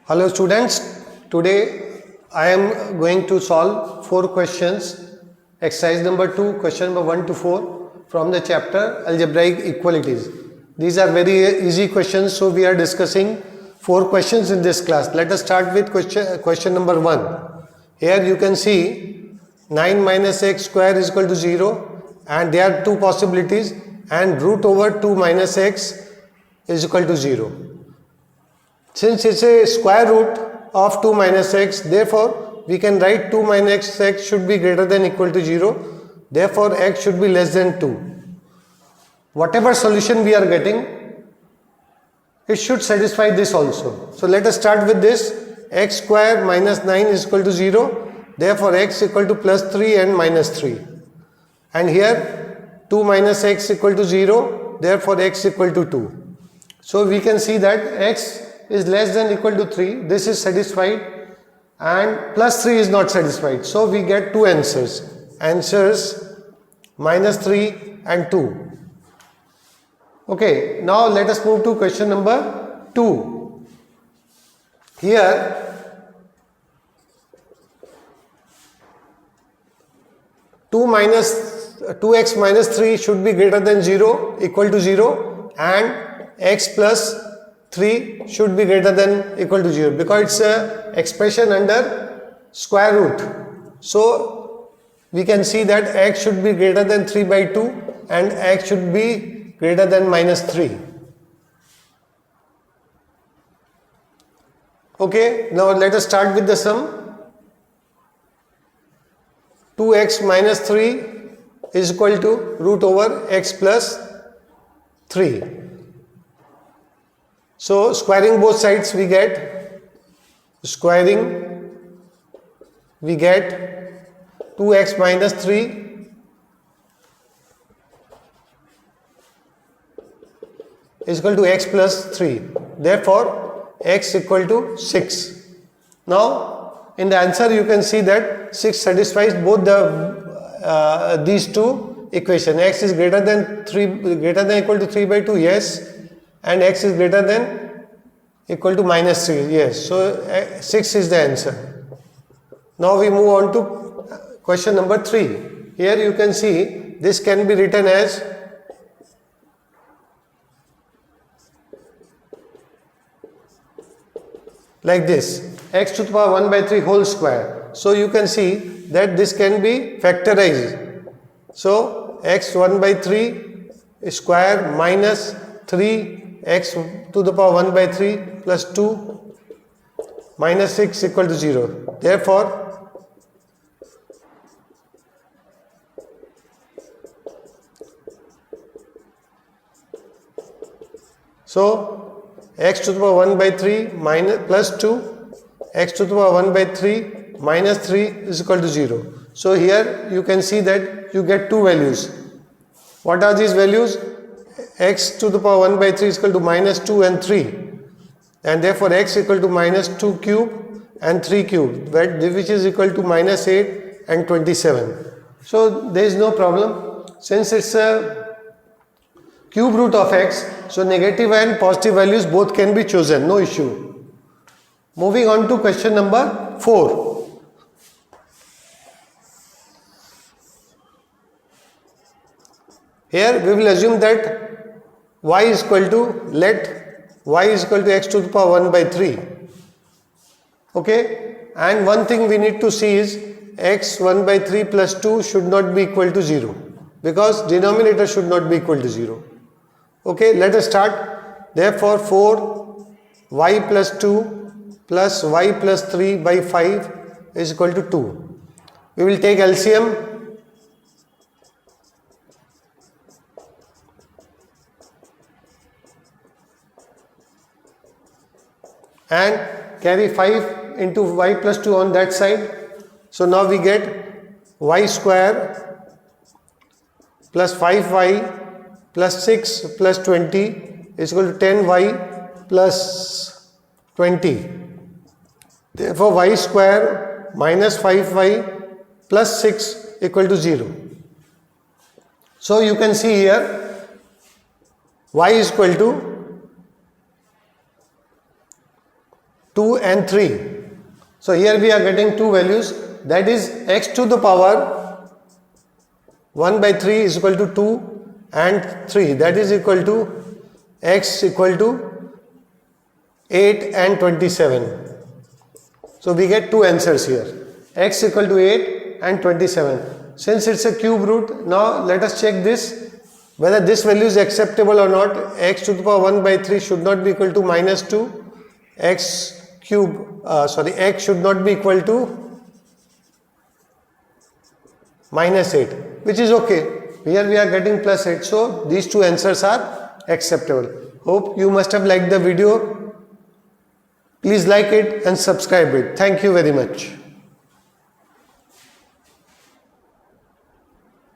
Hello students, today I am going to solve 4 questions, exercise number 2, question number 1 to 4 from the chapter Algebraic Equalities. These are very easy questions, so we are discussing 4 questions in this class. Let us start with question number 1. Here you can see 9 minus x square is equal to 0 and there are 2 possibilities and root over 2 minus x is equal to 0. Since it's a square root of 2 minus x, therefore we can write 2 minus x should be greater than equal to 0. Therefore x should be less than 2. Whatever solution we are getting, it should satisfy this also. So let us start with this. X square minus 9 is equal to 0. Therefore x equal to plus 3 and minus 3. And here 2 minus x equal to 0. Therefore x equal to 2. So we can see that x is less than equal to 3. This is satisfied and plus 3 is not satisfied. So we get 2 answers. Answers minus 3 and 2. Okay, now let us move to question number 2. Here 2x minus 3 should be greater than 0, equal to 0, and x plus 3 should be greater than equal to 0 because it's a expression under square root. So we can see that x should be greater than 3 by 2 and x should be greater than minus 3. Okay, now let us start with the sum. 2x minus 3 is equal to root over x plus 3. So squaring both sides we get 2x minus 3 is equal to x plus 3. Therefore x equal to 6. Now in the answer you can see that 6 satisfies both these two equations. X is greater than equal to 3 by 2, yes, and x is greater than equal to minus 3, yes. So 6 is the answer. Now we move on to question number 3. Here you can see this can be written as like this, x to the power 1 by 3 whole square. So you can see that this can be factorized. So x 1 by 3 square minus 3 x to the power 1 by 3 plus 2 minus 6 equal to 0. Therefore x to the power 1 by 3 minus plus 2 x to the power 1 by 3 minus 3 is equal to 0. So here you can see that you get two values. What are these values? X to the power 1 by 3 is equal to minus 2 and 3, and therefore x equal to minus 2 cube and 3 cube, which is equal to minus 8 and 27. So there is no problem since it's a cube root of x, so negative and positive values both can be chosen, no issue. Moving on to question number 4. Here we will assume that y is equal to x to the power 1 by 3. Okay, and one thing we need to see is x 1 by 3 plus 2 should not be equal to 0 because denominator should not be equal to 0. Okay, let us start. Therefore 4 y plus 2 plus y plus 3 by 5 is equal to 2. We will take LCM. And carry 5 into y plus 2 on that side. So now we get y square plus 5y plus 6 plus 20 is equal to 10y plus 20. Therefore y square minus 5y plus 6 equal to 0. So you can see here y is equal to 2 and 3. So here we are getting two values, that is x to the power 1 by 3 is equal to 2 and 3, that is equal to x equal to 8 and 27. So we get two answers here, x equal to 8 and 27. Since it's a cube root, now let us check this, whether this value is acceptable or not. X to the power 1 by 3 should not be equal to minus 2, x should not be equal to minus 8, which is okay. Here we are getting plus 8, so these two answers are acceptable. Hope you must have liked the video. Please like it and subscribe it. Thank you very much.